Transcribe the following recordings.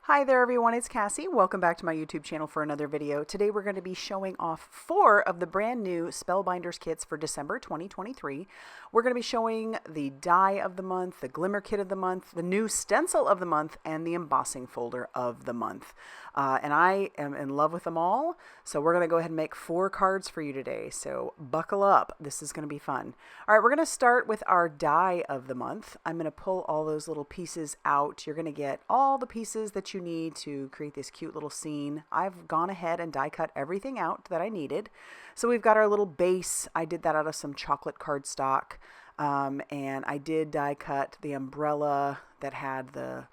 Hi there everyone, it's Cassie. Welcome back to my YouTube channel for another video. Today we're going to be showing off 4 of the brand new Spellbinders kits for December 2023. We're going to be showing the die of the month, the Glimmer Kit of the month, the new Stencil of the month, and the Embossing Folder of the month. And I am in love with them all, so we're going to go ahead and make 4 cards for you today. So buckle up, this is going to be fun. All right, we're going to start with our die of the month. I'm going to pull all those little pieces out. You're going to get all the pieces that you need to create this cute little scene. I've gone ahead and die cut everything out that I needed. So we've got our little base. I did that out of some chocolate cardstock. And I did die cut the umbrella that had the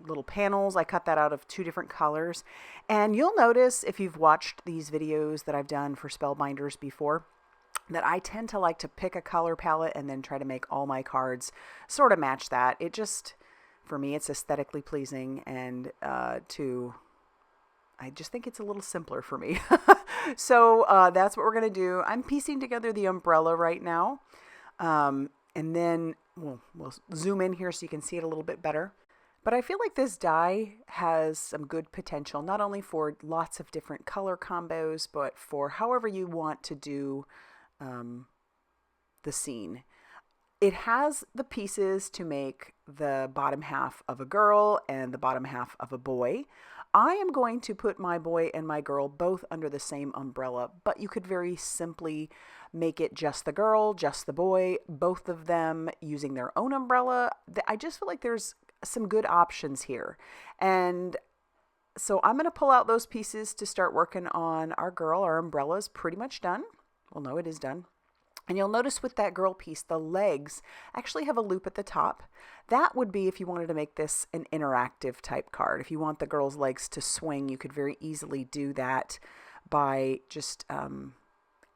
little panels. I cut that out of 2 different colors. And you'll notice if you've watched these videos that I've done for Spellbinders before, that I tend to like to pick a color palette and then try to make all my cards sort of match that. It just, for me, it's aesthetically pleasing, and I just think it's a little simpler for me. So that's what we're going to do. I'm piecing together the umbrella right now. And then we'll zoom in here so you can see it a little bit better. But I feel like this die has some good potential, not only for lots of different color combos, but for however you want to do the scene. It has the pieces to make the bottom half of a girl and the bottom half of a boy. I am going to put my boy and my girl both under the same umbrella, but you could very simply make it just the girl, just the boy, both of them using their own umbrella. I just feel like there's some good options here. And so I'm going to pull out those pieces to start working on our girl. Our umbrella is pretty much done. Well, no, it is done. And you'll notice with that girl piece, the legs actually have a loop at the top. That would be if you wanted to make this an interactive type card. If you want the girl's legs to swing, you could very easily do that by just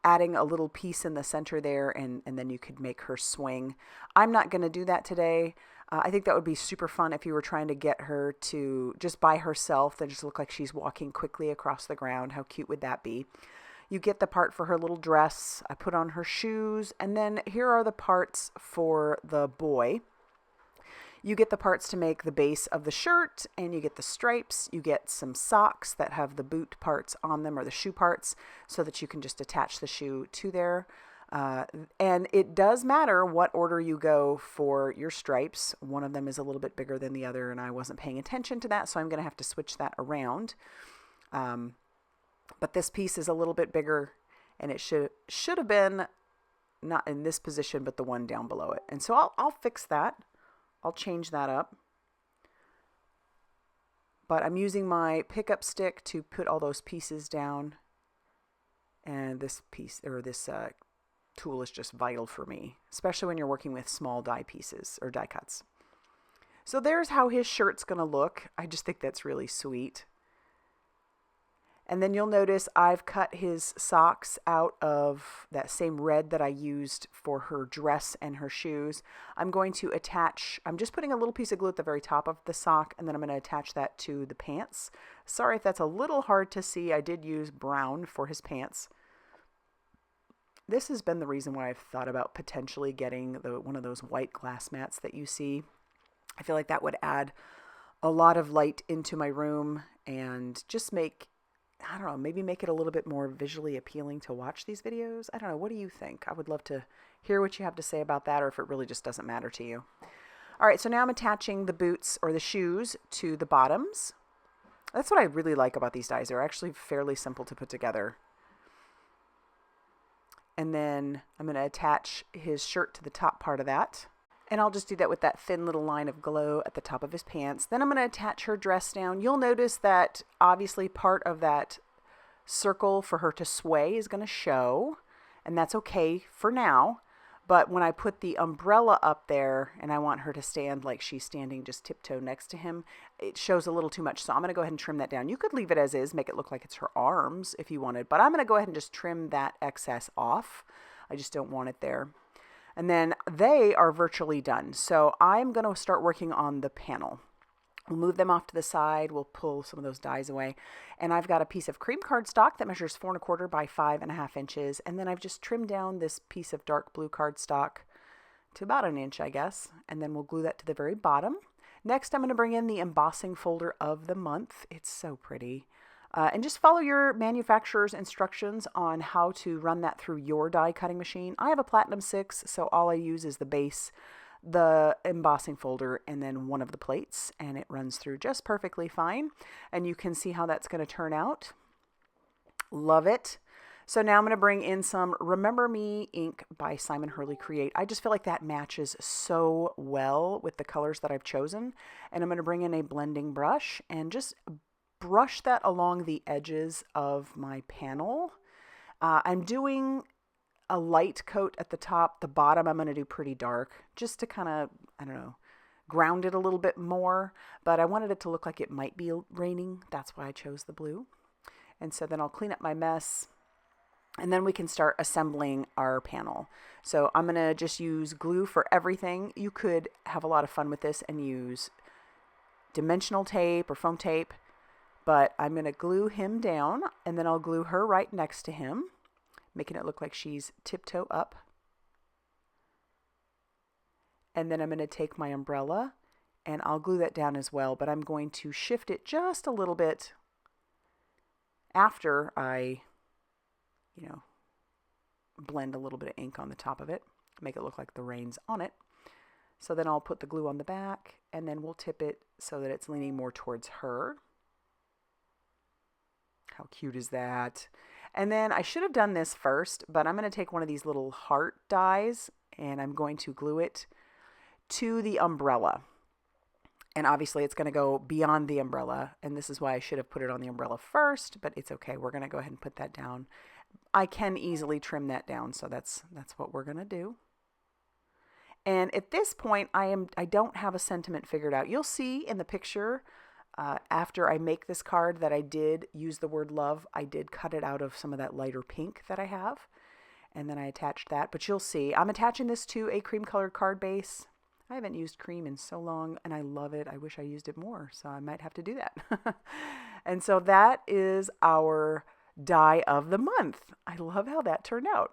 adding a little piece in the center there, and then you could make her swing. I'm not going to do that today. I think that would be super fun if you were trying to get her to just by herself, that just look like she's walking quickly across the ground. How cute would that be? You get the part for her little dress. I put on her shoes. And then here are the parts for the boy. You get the parts to make the base of the shirt, and you get the stripes. You get some socks that have the boot parts on them, or the shoe parts, so that you can just attach the shoe to there. And it does matter what order you go for your stripes. One of them is a little bit bigger than the other, and I wasn't paying attention to that, so I'm going to have to switch that around. But this piece is a little bit bigger, and it should have been not in this position, but the one down below it. And so I'll fix that. I'll change that up. But I'm using my pickup stick to put all those pieces down. And this piece, or this tool, is just vital for me, especially when you're working with small die pieces or die cuts. So there's how his shirt's going to look. I just think that's really sweet. And then you'll notice I've cut his socks out of that same red that I used for her dress and her shoes. I'm going to attach, I'm just putting a little piece of glue at the very top of the sock, and then I'm going to attach that to the pants. Sorry if that's a little hard to see. I did use brown for his pants. This has been the reason why I've thought about potentially getting one of those white glass mats that you see. I feel like that would add a lot of light into my room and just make, I don't know, maybe make it a little bit more visually appealing to watch these videos. I don't know. What do you think? I would love to hear what you have to say about that, or if it really just doesn't matter to you. All right, so now I'm attaching the boots or the shoes to the bottoms. That's what I really like about these dies. They're actually fairly simple to put together. And then I'm going to attach his shirt to the top part of that. And I'll just do that with that thin little line of glow at the top of his pants. Then I'm going to attach her dress down. You'll notice that obviously part of that circle for her to sway is going to show, and that's okay for now. But when I put the umbrella up there and I want her to stand like she's standing just tiptoe next to him, it shows a little too much. So I'm going to go ahead and trim that down. You could leave it as is, make it look like it's her arms if you wanted, but I'm going to go ahead and just trim that excess off. I just don't want it there. And then they are virtually done. So I'm going to start working on the panel. We'll move them off to the side. We'll pull some of those dies away. And I've got a piece of cream cardstock that measures 4 1/4 by 5.5 inches. And then I've just trimmed down this piece of dark blue cardstock to about 1 inch, I guess. And then we'll glue that to the very bottom. Next, I'm going to bring in the embossing folder of the month. It's so pretty. And just follow your manufacturer's instructions on how to run that through your die cutting machine. I have a Platinum 6, so all I use is the base, the embossing folder, and then one of the plates, and it runs through just perfectly fine. And you can see how that's going to turn out. Love it. So now I'm going to bring in some Remember Me ink by Simon Hurley Create. I just feel like that matches so well with the colors that I've chosen. And I'm going to bring in a blending brush and just brush that along the edges of my panel. I'm doing a light coat at the top. The bottom I'm going to do pretty dark just to kind of, I don't know, ground it a little bit more. But I wanted it to look like it might be raining. That's why I chose the blue. And so then I'll clean up my mess. And then we can start assembling our panel. So I'm going to just use glue for everything. You could have a lot of fun with this and use dimensional tape or foam tape. But I'm going to glue him down, and then I'll glue her right next to him, making it look like she's tiptoe up. And then I'm going to take my umbrella, and I'll glue that down as well. But I'm going to shift it just a little bit after I blend a little bit of ink on the top of it, make it look like the rain's on it. So then I'll put the glue on the back, and then we'll tip it so that it's leaning more towards her. How cute is that? And then I should have done this first, but I'm going to take one of these little heart dies, and I'm going to glue it to the umbrella. And obviously it's going to go beyond the umbrella, and this is why I should have put it on the umbrella first, but it's okay. We're going to go ahead and put that down. I can easily trim that down, so that's what we're going to do. And at this point, I don't have a sentiment figured out. You'll see in the picture after I make this card that I did use the word love. I did cut it out of some of that lighter pink that I have, and then I attached that. But you'll see, I'm attaching this to a cream colored card base. I haven't used cream in so long, and I love it. I wish I used it more, so I might have to do that. And so that is our die of the month. I love how that turned out.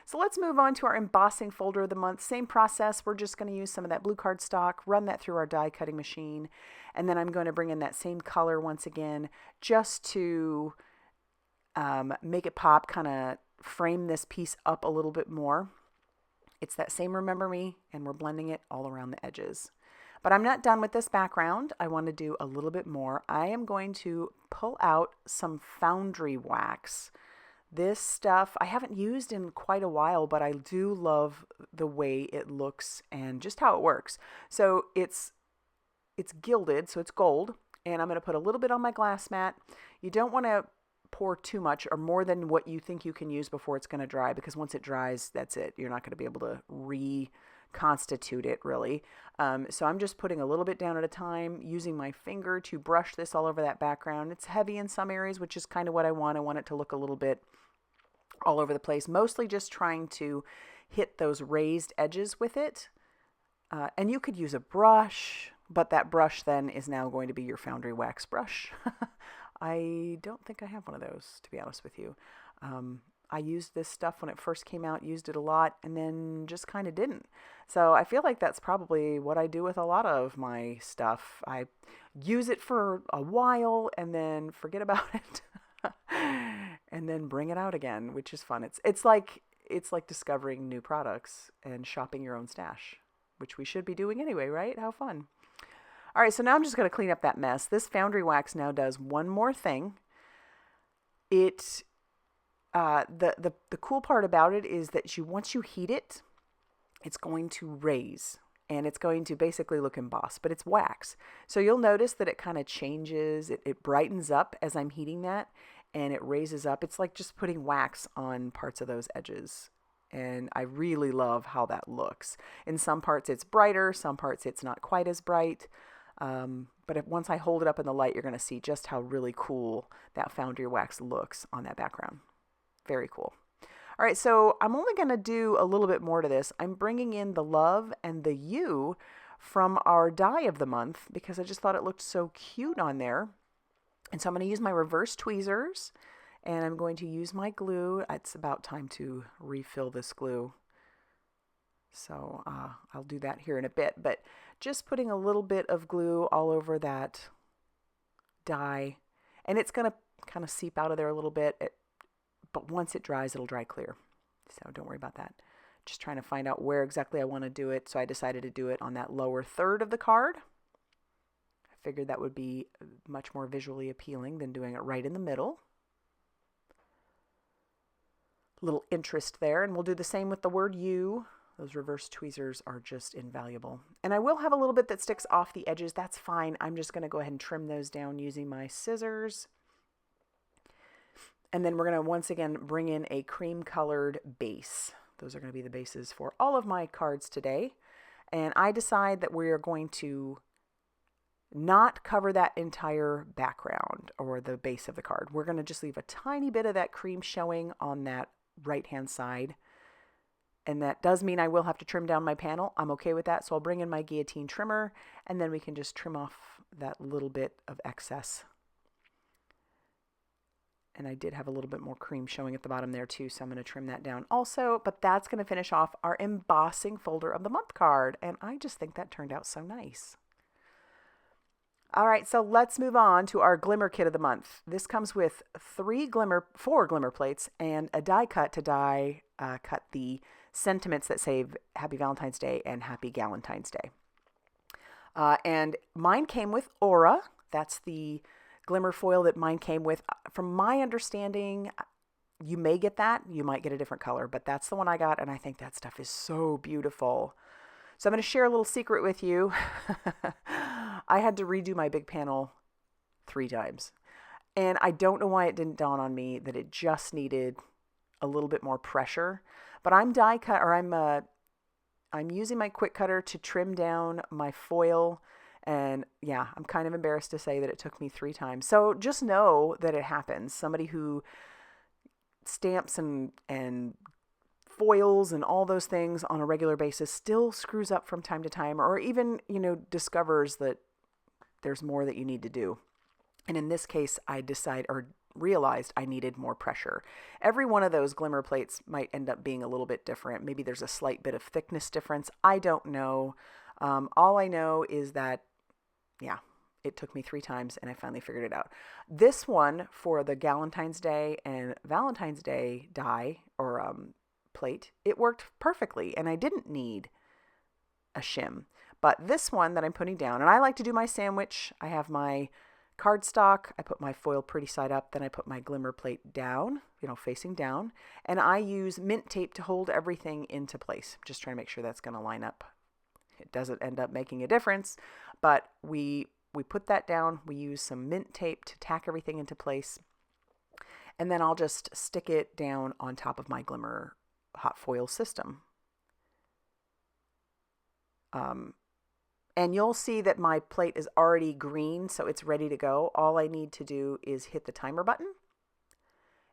So let's move on to our embossing folder of the month. Same process. We're just going to use some of that blue cardstock, run that through our die cutting machine, and then I'm going to bring in that same color once again just to make it pop, kind of frame this piece up a little bit more. It's that same Remember Me, and we're blending it all around the edges. But I'm not done with this background. I want to do a little bit more. I am going to pull out some foundry wax. This stuff I haven't used in quite a while, but I do love the way it looks and just how it works. So it's gilded, so it's gold, and I'm going to put a little bit on my glass mat. You don't want to pour too much or more than what you think you can use before it's going to dry, because once it dries, that's it. You're not going to be able to reconstitute it really. So I'm just putting a little bit down at a time, using my finger to brush this all over that background. It's heavy in some areas, which is kind of what I want. I want it to look a little bit all over the place, mostly just trying to hit those raised edges with it. And you could use a brush, but that brush then is now going to be your foundry wax brush. I don't think I have one of those, to be honest with you. I used this stuff when it first came out, used it a lot, and then just kind of didn't. So I feel like that's probably what I do with a lot of my stuff. I use it for a while and then forget about it and then bring it out again, which is fun. It's like discovering new products and shopping your own stash, which we should be doing anyway, right? How fun. All right, so now I'm just going to clean up that mess. This foundry wax now does one more thing. The cool part about it is that once you heat it, it's going to raise, and it's going to basically look embossed, but it's wax. So you'll notice that it kind of changes, it brightens up as I'm heating that, and it raises up. It's like just putting wax on parts of those edges. And I really love how that looks. In some parts it's brighter, some parts it's not quite as bright. But once I hold it up in the light, you're going to see just how really cool that foundry wax looks on that background. Very cool. All right, so I'm only going to do a little bit more to this. I'm bringing in the love and the you from our die of the month because I just thought it looked so cute on there. And so I'm going to use my reverse tweezers, and I'm going to use my glue. It's about time to refill this glue. So I'll do that here in a bit. But just putting a little bit of glue all over that dye, and it's going to kind of seep out of there a little bit, but once it dries, it'll dry clear. So don't worry about that. Just trying to find out where exactly I want to do it, so I decided to do it on that lower third of the card. I figured that would be much more visually appealing than doing it right in the middle. Little interest there, and we'll do the same with the word you. Those reverse tweezers are just invaluable. And I will have a little bit that sticks off the edges. That's fine. I'm just going to go ahead and trim those down using my scissors. And then we're going to once again bring in a cream colored base. Those are going to be the bases for all of my cards today. And I decide that we are going to not cover that entire background or the base of the card. We're going to just leave a tiny bit of that cream showing on that right-hand side. And that does mean I will have to trim down my panel. I'm okay with that. So I'll bring in my guillotine trimmer, and then we can just trim off that little bit of excess. And I did have a little bit more cream showing at the bottom there too, so I'm going to trim that down also. But that's going to finish off our embossing folder of the month card. And I just think that turned out so nice. All right, so let's move on to our Glimmer Kit of the month. This comes with 4 glimmer plates and a die cut to die cut the sentiments that say Happy Valentine's Day and Happy Galentine's Day. And mine came with Aura. That's the glimmer foil that mine came with. From my understanding, you may get that. You might get a different color, but that's the one I got, and I think that stuff is so beautiful. So I'm going to share a little secret with you. I had to redo my big panel 3 times. And I don't know why it didn't dawn on me that it just needed a little bit more pressure. But I'm using my quick cutter to trim down my foil. And yeah, I'm kind of embarrassed to say that it took me 3 times. So just know that it happens. Somebody who stamps and foils and all those things on a regular basis still screws up from time to time, or even, discovers that there's more that you need to do. And in this case, I realized I needed more pressure. Every one of those glimmer plates might end up being a little bit different. Maybe there's a slight bit of thickness difference. I don't know. All I know is that, yeah, it took me 3 times and I finally figured it out. This one for the Galentine's Day and Valentine's Day die or plate, it worked perfectly and I didn't need a shim. But this one that I'm putting down, and I like to do my sandwich. I have my cardstock, I put my foil pretty side up, then I put my glimmer plate down, facing down, and I use mint tape to hold everything into place. Just trying to make sure that's going to line up. It doesn't end up making a difference, but we put that down. We use some mint tape to tack everything into place, and then I'll just stick it down on top of my glimmer hot foil system. And you'll see that my plate is already green, so it's ready to go. All I need to do is hit the timer button.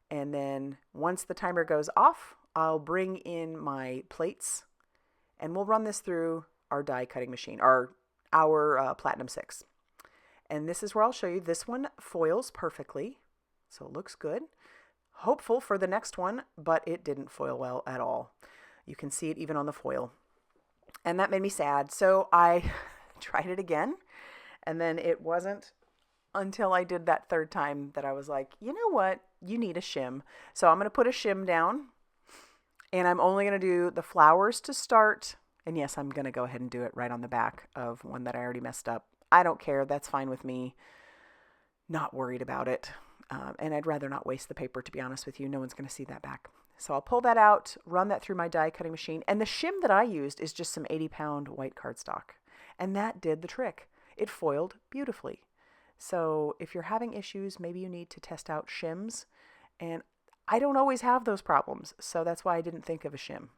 And then once the timer goes off, I'll bring in my plates and we'll run this through our die cutting machine, our Platinum 6. And this is where I'll show you. This one foils perfectly, so it looks good. Hopeful for the next one, but it didn't foil well at all. You can see it even on the foil. And that made me sad. So I tried it again. And then it wasn't until I did that 3rd time that I was like, you know what? You need a shim. So I'm going to put a shim down. And I'm only going to do the flowers to start. And yes, I'm going to go ahead and do it right on the back of one that I already messed up. I don't care. That's fine with me. Not worried about it. And I'd rather not waste the paper, to be honest with you. No one's going to see that back. So I'll pull that out, run that through my die cutting machine. And the shim that I used is just some 80-pound white cardstock. And that did the trick. It foiled beautifully. So if you're having issues, maybe you need to test out shims. And I don't always have those problems. So that's why I didn't think of a shim.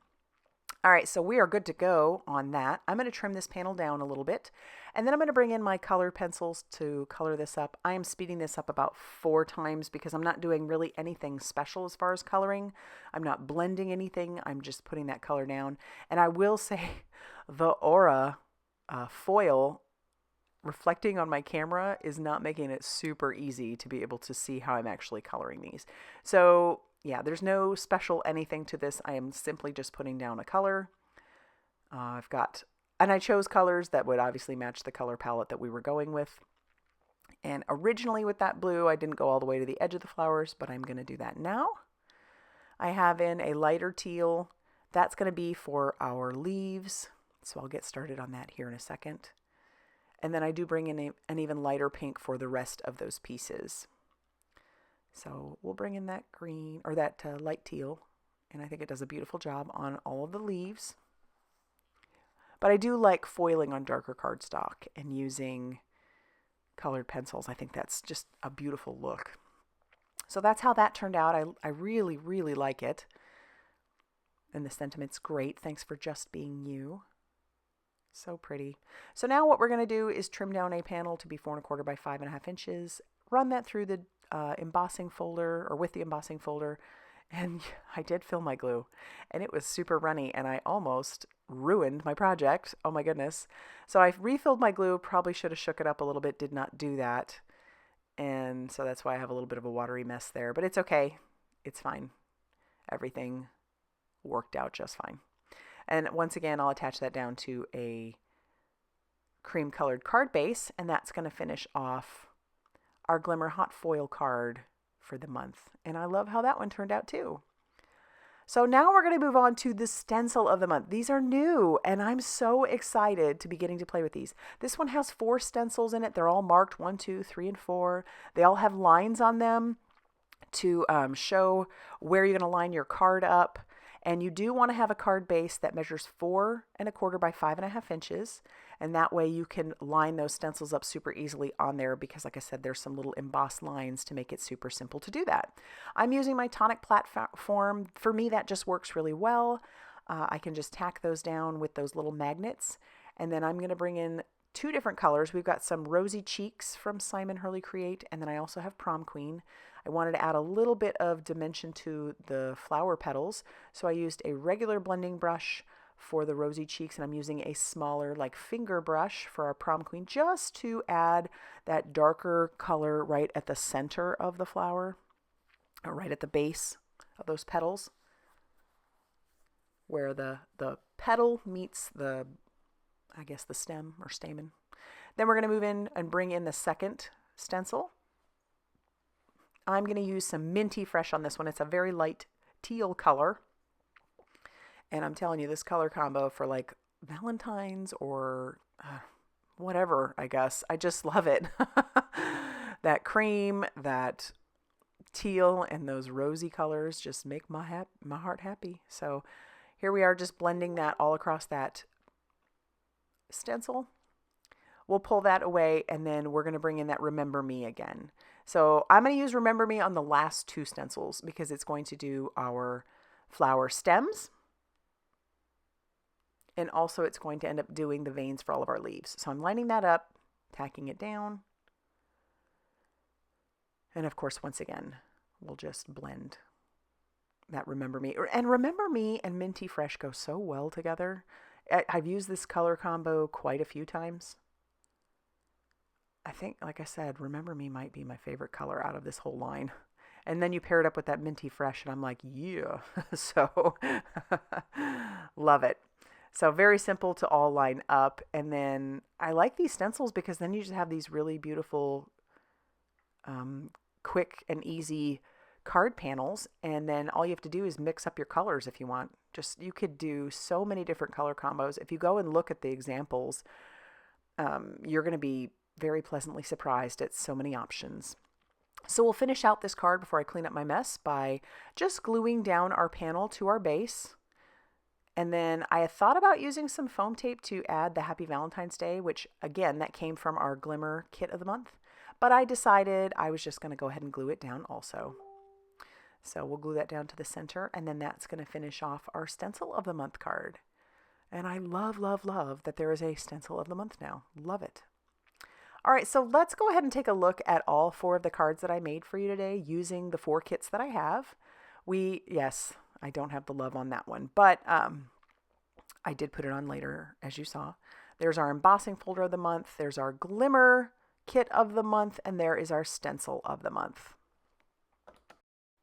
All right, so we are good to go on that. I'm going to trim this panel down a little bit, and then I'm going to bring in my colored pencils to color this up. I am speeding this up about 4 times because I'm not doing really anything special as far as coloring. I'm not blending anything. I'm just putting that color down. And I will say the Aura foil reflecting on my camera is not making it super easy to be able to see how I'm actually coloring these. So yeah, there's no special anything to this. I am simply just putting down a color. I've got And I chose colors that would obviously match the color palette that we were going with. And originally with that blue, I didn't go all the way to the edge of the flowers, but I'm going to do that now. I have in a lighter teal. That's going to be for our leaves. So I'll get started on that here in a second. And then I do bring in an even lighter pink for the rest of those pieces. So we'll bring in that green, or that light teal. And I think it does a beautiful job on all of the leaves. But I do like foiling on darker cardstock and using colored pencils. I think that's just a beautiful look. So that's how that turned out. I really, really like it. And the sentiment's great. Thanks for just being you. So pretty. So now what we're going to do is trim down a panel to be 4 1/4 by 5.5 inches. Run that through the embossing folder, or with the embossing folder. And I did fill my glue, and it was super runny, and I almost ruined my project. Oh my goodness. So I refilled my glue, probably should have shook it up a little bit, did not do that. And so that's why I have a little bit of a watery mess there, but it's okay. It's fine. Everything worked out just fine. And once again, I'll attach that down to a cream colored card base, and that's going to finish off our Glimmer hot foil card for the month. And I love how that one turned out too. So now we're going to move on to the stencil of the month. These are new, and I'm so excited to be getting to play with these. This one has 4 stencils in it. They're all marked 1, 2, 3, and 4. They all have lines on them to show where you're going to line your card up. And you do want to have a card base that measures 4 1/4 by 5.5 inches. And that way you can line those stencils up super easily on there because, like I said, there's some little embossed lines to make it super simple to do that. I'm using my Tonic platform. For me, that just works really well. I can just tack those down with those little magnets. And then I'm going to bring in 2 different colors. We've got some Rosy Cheeks from Simon Hurley Create, and then I also have Prom Queen. I wanted to add a little bit of dimension to the flower petals, so I used a regular blending brush for the Rosy Cheeks, and I'm using a smaller like finger brush for our Prom Queen just to add that darker color right at the center of the flower, or right at the base of those petals, where the petal meets the, I guess, the stem or stamen. Then we're going to move in and bring in the second stencil. I'm going to use some Minty Fresh on this one. It's a very light teal color. And I'm telling you, this color combo for like Valentine's or whatever, I guess. I just love it. That cream, that teal, and those rosy colors just make my heart happy. So here we are, just blending that all across that stencil. We'll pull that away, and then we're going to bring in that Remember Me again. So I'm going to use Remember Me on the last 2 stencils because it's going to do our flower stems. And also it's going to end up doing the veins for all of our leaves. So I'm lining that up, tacking it down. And of course, once again, we'll just blend that Remember Me. And Remember Me and Minty Fresh go so well together. I've used this color combo quite a few times. I think, like I said, Remember Me might be my favorite color out of this whole line. And then you pair it up with that Minty Fresh, and I'm like, yeah. So, love it. So very simple to all line up. And then I like these stencils because then you just have these really beautiful, quick and easy card panels. And then all you have to do is mix up your colors if you want. You could do so many different color combos. If you go and look at the examples, you're going to be very pleasantly surprised at so many options. So we'll finish out this card before I clean up my mess by just gluing down our panel to our base. And then I had thought about using some foam tape to add the Happy Valentine's Day, which again, that came from our Glimmer Kit of the month. But I decided I was just going to go ahead and glue it down also. So we'll glue that down to the center, and then that's going to finish off our Stencil of the Month card. And I love, love, love that there is a Stencil of the Month now. Love it. All right, so let's go ahead and take a look at all 4 of the cards that I made for you today using the 4 kits that I have. Yes, I don't have the love on that one, but I did put it on later, as you saw. There's our Embossing Folder of the Month, there's our Glimmer Kit of the Month, and there is our Stencil of the Month.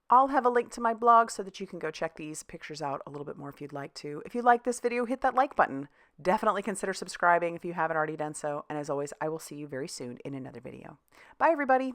I'll have a link to my blog so that you can go check these pictures out a little bit more if you'd like to. If you like this video, hit that like button. Definitely consider subscribing if you haven't already done so. And as always, I will see you very soon in another video. Bye, everybody.